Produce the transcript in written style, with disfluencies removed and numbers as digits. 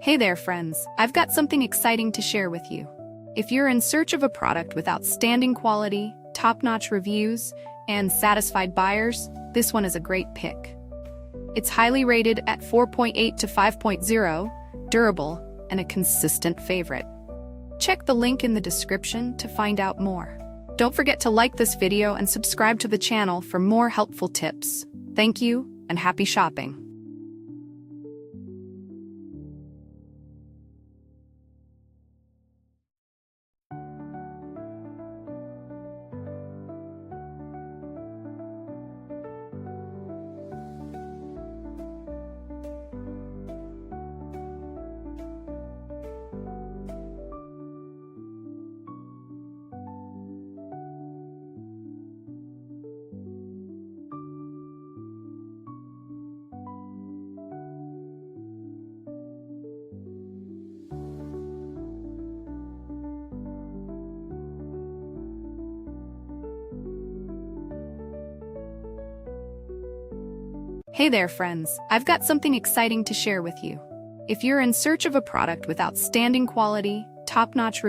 Hey there, friends. I've got something exciting to share with you. If you're in search of a product with outstanding quality, top-notch reviews, and satisfied buyers, this one is a great pick. It's highly rated at 4.8 to 5.0, durable, and a consistent favorite. Check the link in the description to find out more. Don't forget to like this video and subscribe to the channel for more helpful tips. Thank you, and happy shopping. Hey there, friends. I've got something exciting to share with you. If you're in search of a product with outstanding quality, top-notch